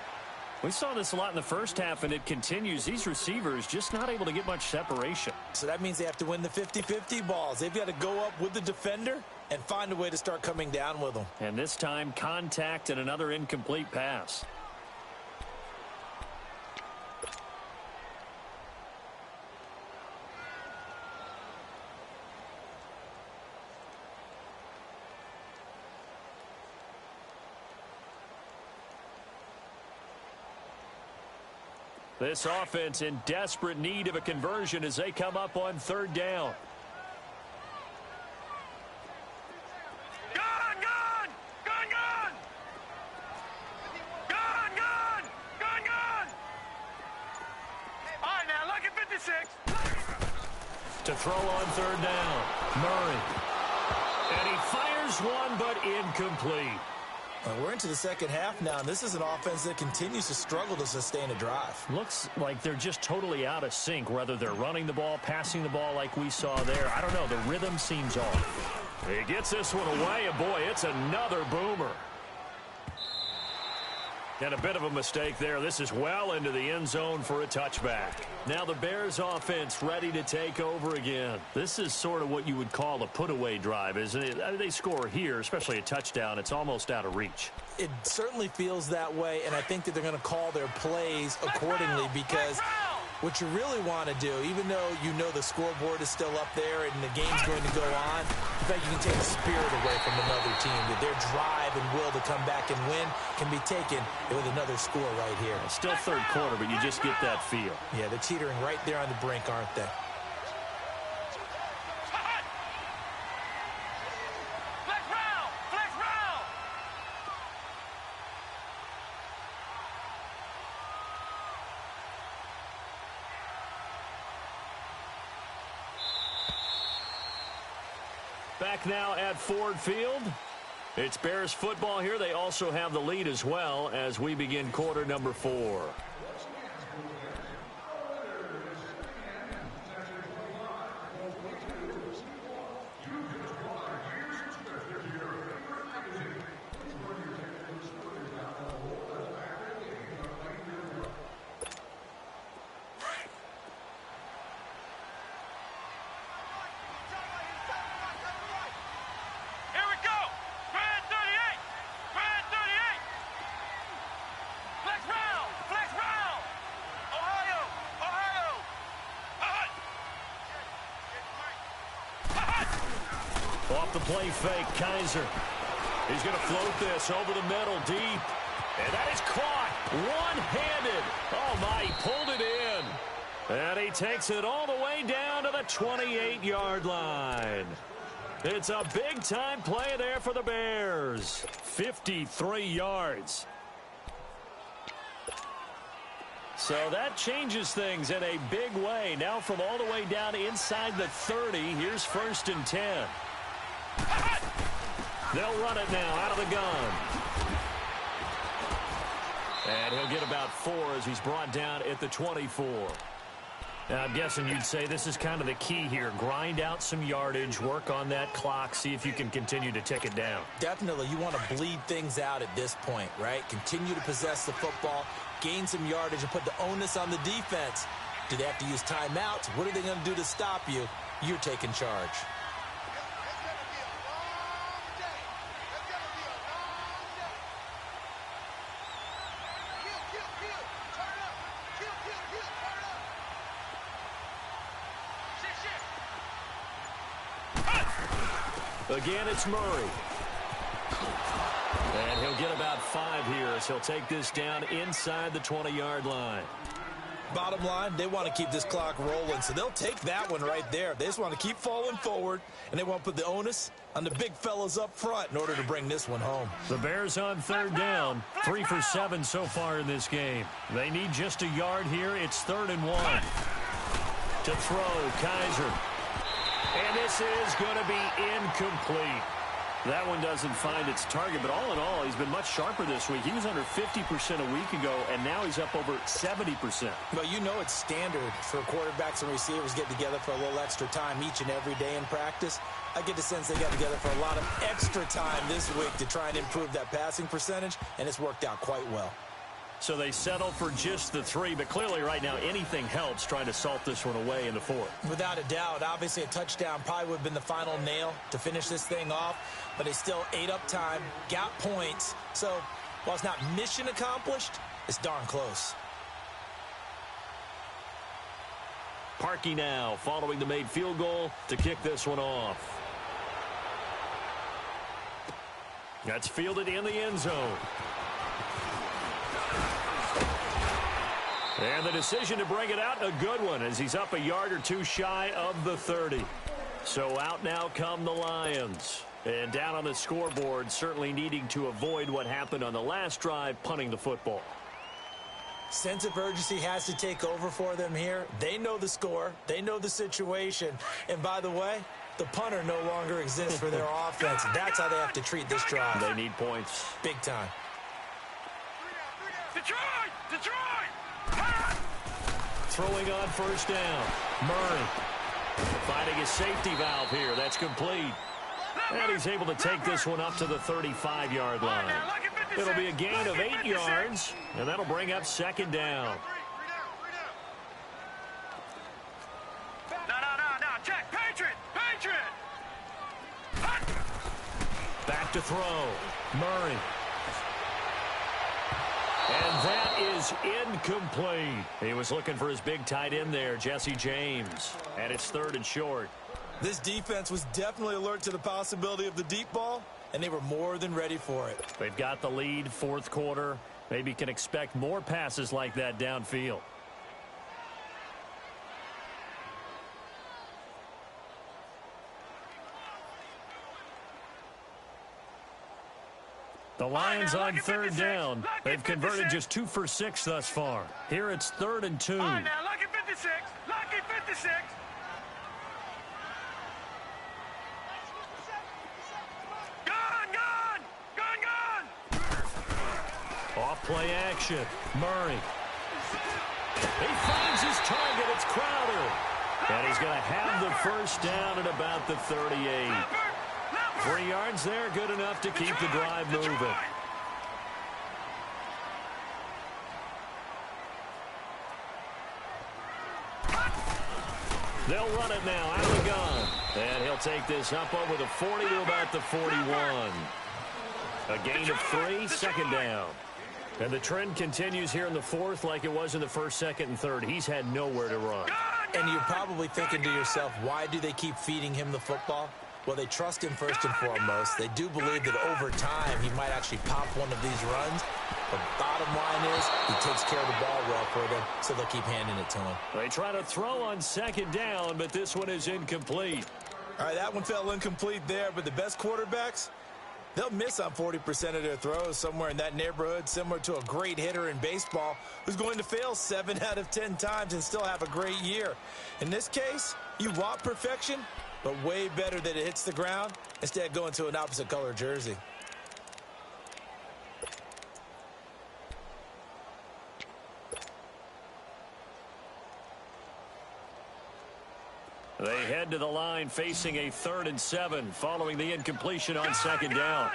We saw this a lot in the first half, and it continues. These receivers just not able to get much separation. So that means they have to win the 50-50 balls. They've got to go up with the defender and find a way to start coming down with them. And this time, contact and another incomplete pass. This offense in desperate need of a conversion as they come up on 3rd down. Gun! Gun! Gun! Gun! Gun! Gun! Gun! Gun! All right, now, lucky 56. To throw on 3rd down, Murray. And he fires one, but incomplete. We're into the second half now, and this is an offense that continues to struggle to sustain a drive. Looks like they're just totally out of sync, whether they're running the ball, passing the ball like we saw there. I don't know. The rhythm seems off. He gets this one away, and boy, it's another boomer. And a bit of a mistake there. This is well into the end zone for a touchback. Now the Bears offense ready to take over again. This is sort of what you would call a put-away drive, isn't it? They score here, especially a touchdown. It's almost out of reach. It certainly feels that way, and I think that they're going to call their plays accordingly because What you really want to do, even though you know the scoreboard is still up there and the game's going to go on, in fact, you can take the spirit away from another team. That their drive and will to come back and win can be taken with another score right here. It's still third quarter, but you just get that feel. Yeah, they're teetering right there on the brink, aren't they? Back now at Ford Field. It's Bears football here. They also have the lead as well as we begin quarter number 4. Off the play fake, Kaiser. He's going to float this over the middle deep. And that is caught one-handed. Oh, my, he pulled it in. And he takes it all the way down to the 28-yard line. It's a big-time play there for the Bears. 53 yards. So that changes things in a big way. Now from all the way down inside the 30, here's 1st and 10. They'll run it now out of the gun. And he'll get about 4 as he's brought down at the 24. Now, I'm guessing you'd say this is kind of the key here. Grind out some yardage, work on that clock, see if you can continue to tick it down. Definitely. You want to bleed things out at this point, right? Continue to possess the football, gain some yardage, and put the onus on the defense. Do they have to use timeouts? What are they going to do to stop you? You're taking charge. Again, it's Murray. And he'll get about 5 here as he'll take this down inside the 20-yard line. Bottom line, they want to keep this clock rolling, so they'll take that one right there. They just want to keep falling forward, and they want to put the onus on the big fellas up front in order to bring this one home. The Bears on 3rd down, 3 for 7 so far in this game. They need just a yard here. It's 3rd and 1. To throw, Kaiser. And this is going to be incomplete. That one doesn't find its target, but all in all, he's been much sharper this week. He was under 50% a week ago, and now he's up over 70%. Well, you know it's standard for quarterbacks and receivers get together for a little extra time each and every day in practice. I get the sense they got together for a lot of extra time this week to try and improve that passing percentage, and it's worked out quite well. So they settle for just the 3, but clearly right now anything helps trying to salt this one away in the 4th. Without a doubt, obviously a touchdown probably would have been the final nail to finish this thing off, but they still ate up time, got points. So while it's not mission accomplished, it's darn close. Parkey now following the made field goal to kick this one off. That's fielded in the end zone. And the decision to bring it out, a good one, as he's up a yard or 2 shy of the 30. So out now come the Lions. And down on the scoreboard, certainly needing to avoid what happened on the last drive, punting the football. Sense of urgency has to take over for them here. They know the score. They know the situation. And by the way, the punter no longer exists for their offense. That's how they have to treat this drive. They need points. Big time. Detroit! Detroit! Throwing on 1st down. Murray finding his safety valve here. That's complete. And he's able to take this one up to the 35-yard line. It'll be a gain of 8 yards, and that'll bring up 2nd down. No, Jack, Patriot! Back to throw. Murray. And that is is incomplete. He was looking for his big tight end there, Jesse James. And it's 3rd and short. This defense was definitely alert to the possibility of the deep ball, and they were more than ready for it. They've got the lead, 4th quarter. Maybe can expect more passes like that downfield. The Lions on 3rd down. They've converted just 2 for 6 thus far. Here it's 3rd and 2. All right, now, lucky 56. Lucky 56. Off play action. Murray. He finds his target. It's Crowder. And he's going to have the first down at about the 38. 3 yards there, good enough to keep the drive moving. They'll run it now out of the gun. And he'll take this up over the 40 to about the 41. A gain of 3, 2nd down. And the trend continues here in the 4th like it was in the 1st, 2nd, and 3rd. He's had nowhere to run. And you're probably thinking to yourself, why do they keep feeding him the football? Well, they trust him first and foremost. They do believe that over time he might actually pop one of these runs. The bottom line is he takes care of the ball well for them, so they'll keep handing it to him. They try to throw on 2nd down, but this one is incomplete. All right, that one fell incomplete there, but the best quarterbacks, they'll miss on 40% of their throws, somewhere in that neighborhood, similar to a great hitter in baseball who's going to fail 7 out of 10 times and still have a great year. In this case, you want perfection, but way better that it hits the ground instead of going to an opposite color jersey. They head to the line facing a 3rd and 7 following the incompletion on 2nd down.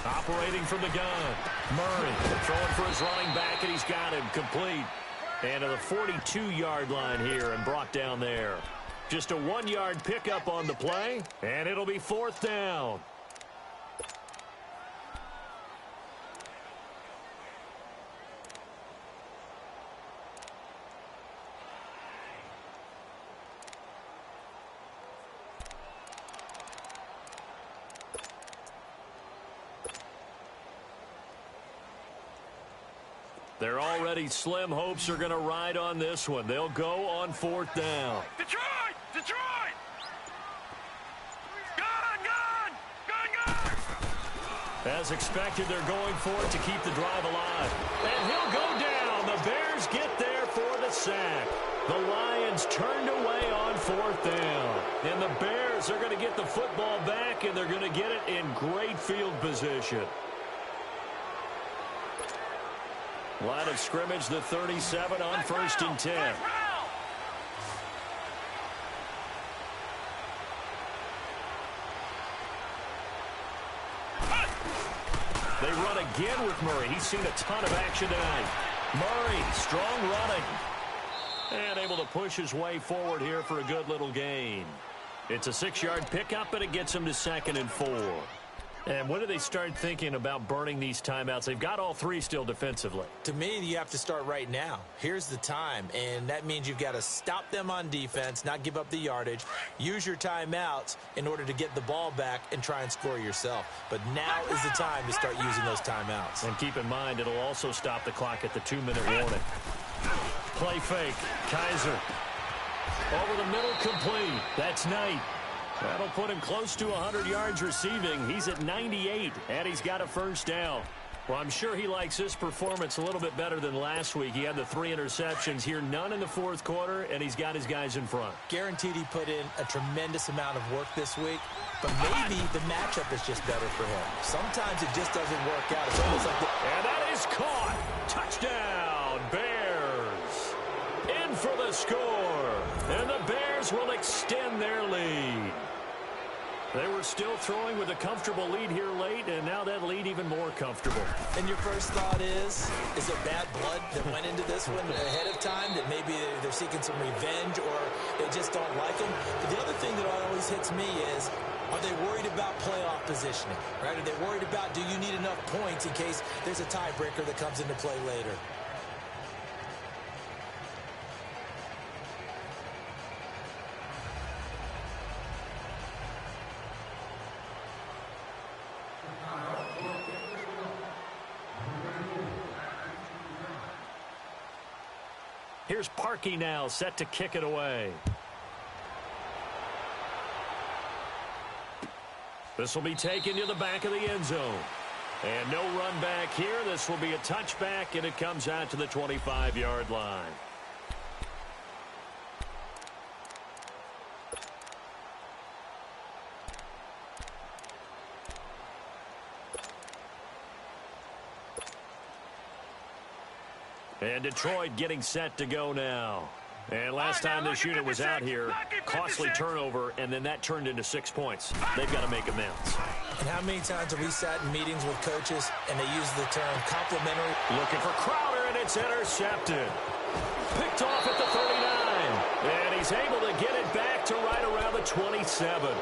Operating from the gun. Murray throwing for his running back, and he's got him complete. And to the 42-yard line here and brought down there. Just a 1-yard pickup on the play, and it'll be 4th down. Their already slim hopes are going to ride on this one. They'll go on 4th down. Detroit! Detroit! Gun! As expected, they're going for it to keep the drive alive. And he'll go down. The Bears get there for the sack. The Lions turned away on 4th down. And the Bears are going to get the football back, and they're going to get it in great field position. Line of scrimmage, the 37 on 1st and 10. They run again with Murray. He's seen a ton of action tonight. Murray, strong running. And able to push his way forward here for a good little gain. It's a 6-yard pickup, and it gets him to 2nd and 4. And when do they start thinking about burning these timeouts? They've got all 3 still defensively. To me, you have to start right now. Here's the time, and that means you've got to stop them on defense, not give up the yardage, use your timeouts in order to get the ball back and try and score yourself. But now is the time to start using those timeouts. And keep in mind, it'll also stop the clock at the 2-minute warning. Play fake. Kaiser. Over the middle, complete. That's Knight. That'll put him close to 100 yards receiving. He's at 98, and he's got a first down. Well, I'm sure he likes this performance a little bit better than last week. He had the 3 interceptions here, none in the 4th quarter, and he's got his guys in front. Guaranteed he put in a tremendous amount of work this week, but maybe the matchup is just better for him. Sometimes it just doesn't work out. It's almost like and that is caught. Touchdown, Bears. In for the score, and the Bears will extend their lead. They were still throwing with a comfortable lead here late, and now that lead even more comfortable. And your first thought is it bad blood that went into this one ahead of time, that maybe they're seeking some revenge, or They just don't like him. But the other thing that always hits me is, are they worried about playoff positioning, right? Are they worried about, do you need enough points in case there's a tiebreaker that comes into play later? Here's Parkey now, set to kick it away. This will be taken to the back of the end zone. And no run back here. This will be a touchback, and it comes out to the 25-yard line. And Detroit getting set to go now. And last time this unit was out here, costly turnover, and then that turned into 6 points. They've got to make amends. And how many times have we sat in meetings with coaches and they use the term complimentary? Looking for Crowder, and it's intercepted. Picked off at the 39. And he's able to get it back to right around the 27.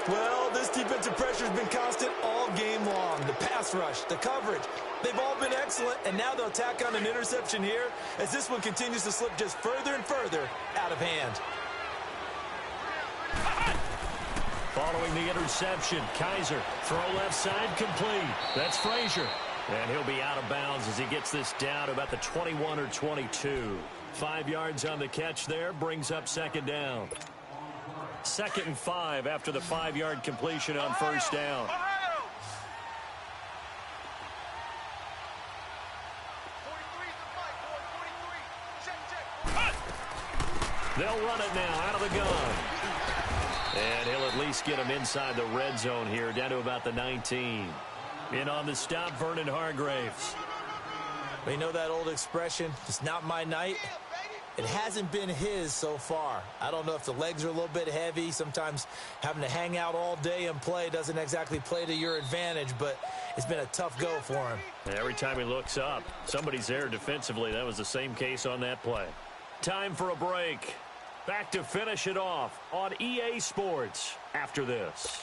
Well, this defensive pressure has been constant all game long. The pass rush, the coverage, they've all been excellent, and now they'll tack on an interception here as this one continues to slip just further and further out of hand. Following the interception, Kaiser, throw left side complete. That's Frazier. And he'll be out of bounds as he gets this down to about the 21 or 22. 5 yards on the catch there, brings up second down. 2nd and 5 after the 5-yard completion on first down. They'll run it now out of the gun. And he'll at least get him inside the red zone here, down to about the 19. In on the stop, Vernon Hargraves. We know that old expression, it's not my night. It hasn't been his so far. I don't know if the legs are a little bit heavy. Sometimes having to hang out all day and play doesn't exactly play to your advantage, but it's been a tough go for him. Every time he looks up, somebody's there defensively. That was the same case on that play. Time for a break. Back to finish it off on EA Sports after this.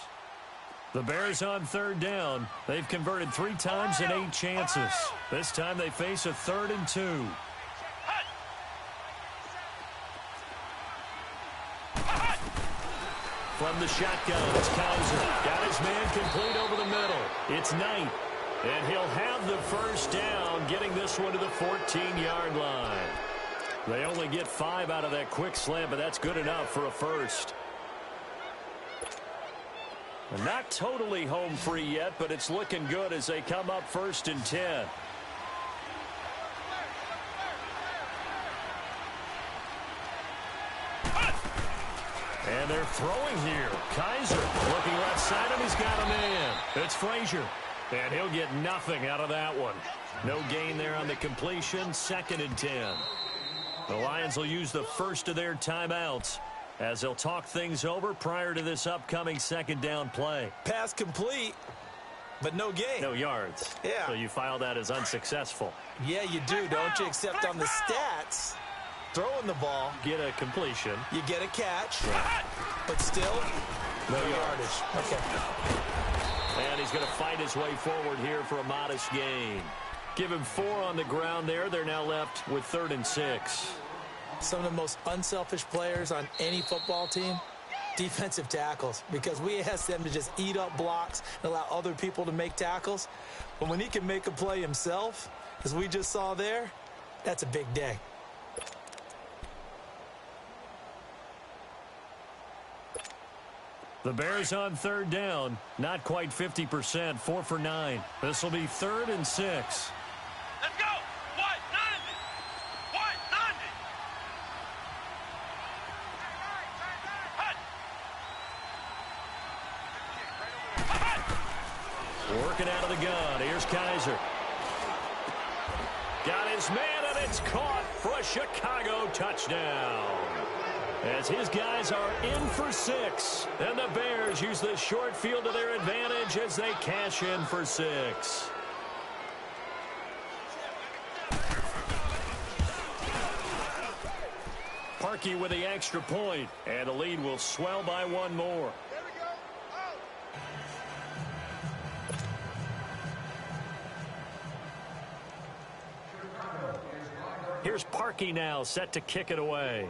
The Bears on third down. They've converted 3 times in 8 chances. This time they face a 3rd and 2. From the shotgun, it's Kaiser. Got his man complete over the middle. It's Knight. And he'll have the first down, getting this one to the 14-yard line. They only get 5 out of that quick slant, but that's good enough for a first. And not totally home free yet, but it's looking good as they come up 1st and 10. And they're throwing here. Kaiser looking left side, and he's got a man. It's Frazier. And he'll get nothing out of that one. No gain there on the completion. 2nd and 10. The Lions will use the first of their timeouts as they'll talk things over prior to this upcoming 2nd down play. Pass complete, but no gain. No yards. Yeah. So you file that as unsuccessful. Yeah, you do, don't you? Except on the stats, throwing the ball, Get a completion. you get a catch, Right. but still, No no yardage. yardage. Okay. And he's going to fight his way forward here for a modest gain. Give him 4 on the ground there. They're now left with 3rd and 6. Some of the most unselfish players on any football team, defensive tackles, because we ask them to just eat up blocks and allow other people to make tackles. But when he can make a play himself, as we just saw there, that's a big day. The Bears on 3rd down, not quite 50%, 4 for 9. This will be 3rd and 6. Let's go! 190! 190! Working out of the gun. Here's Kaiser. Got his man, and it's caught for a Chicago touchdown. As his guys are in for 6. And the Bears use the short field to their advantage as they cash in for 6. Sparky with the extra point, and the lead will swell by one more. Here's Parkey now, set to kick it away.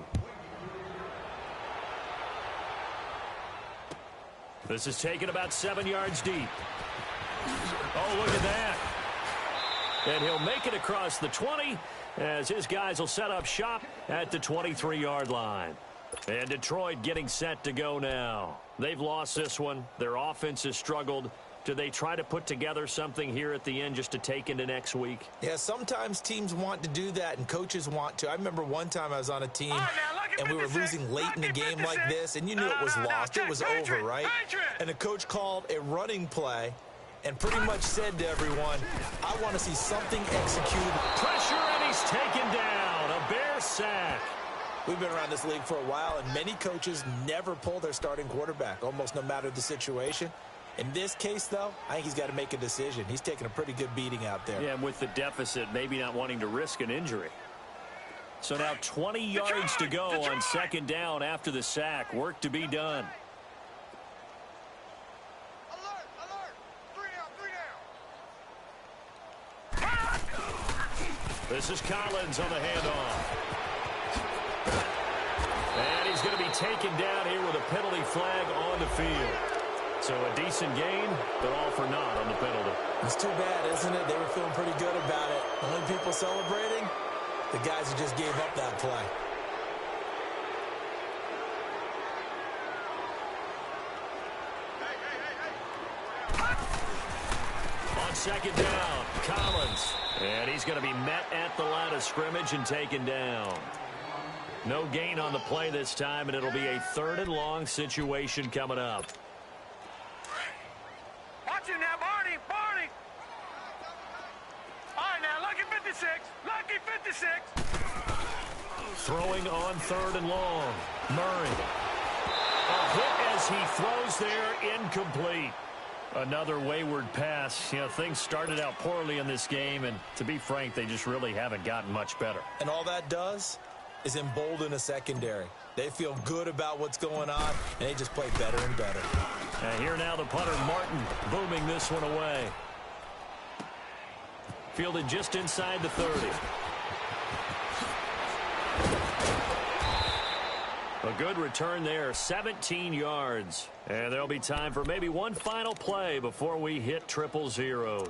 This is taken about 7 yards deep. Oh, look at that. And he'll make it across the 20 as his guys will set up shop at the 23-yard line. And Detroit getting set to go now. They've lost this one. Their offense has struggled. Do they try to put together something here at the end just to take into next week? Yeah, sometimes teams want to do that and coaches want to. I remember one time I was on a team and we were losing late in the game like this, and you knew it was lost. It was over, right? And the coach called a running play and pretty much said to everyone, I want to see something executed. Pressure, and he's taken down. A Bear sack. We've been around this league for a while, and many coaches never pull their starting quarterback, almost no matter the situation. In this case, though, I think he's got to make a decision. He's taking a pretty good beating out there. Yeah, and with the deficit, maybe not wanting to risk an injury. So now 20 yards to go on second down after the sack. Work to be done. Alert! 3 down! This is Collins on the handoff. And he's going to be taken down here with a penalty flag on the field. So a decent gain, but all for naught on the penalty. It's too bad, isn't it? They were feeling pretty good about it. Only people celebrating, the guys who just gave up that play. On second down, Collins. And he's going to be met at the line of scrimmage and taken down. No gain on the play this time, and it'll be a 3rd and long situation coming up. Watch it now, Barney! All right, now, lucky 56! Lucky 56! Throwing on 3rd and long. Murray. A hit as he throws there, incomplete. Another wayward pass. You know, things started out poorly in this game, and to be frank, they just really haven't gotten much better. And all that does is embolden a secondary. They feel good about what's going on, and they just play better and better. And here now the punter, Martin, booming this one away. Fielded just inside the 30. A good return there, 17 yards. And there'll be time for maybe one final play before we hit 000.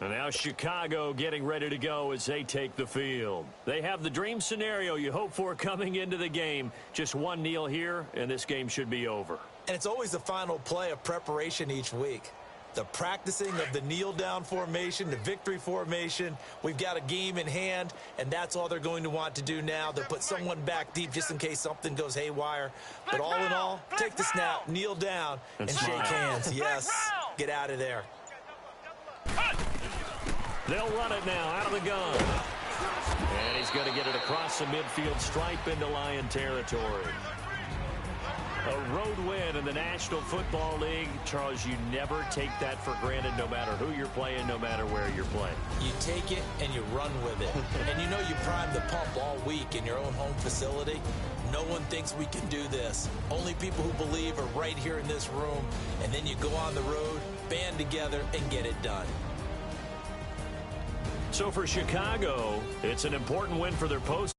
And now Chicago getting ready to go as they take the field. They have the dream scenario you hope for coming into the game. Just one kneel here, and this game should be over. And it's always the final play of preparation each week. The practicing of the kneel-down formation, the victory formation. We've got a game in hand, and that's all they're going to want to do now. They'll put someone back deep just in case something goes haywire. But all in all, take the snap, kneel down, and shake hands. Yes, get out of there. They'll run it now out of the gun. And he's going to get it across the midfield stripe into Lion territory. A road win in the National Football League. Charles, you never take that for granted no matter who you're playing, no matter where you're playing. You take it and you run with it. And you know you primed the pump all week in your own home facility. No one thinks we can do this. Only people who believe are right here in this room. And then you go on the road, band together, and get it done. So for Chicago, it's an important win for their post.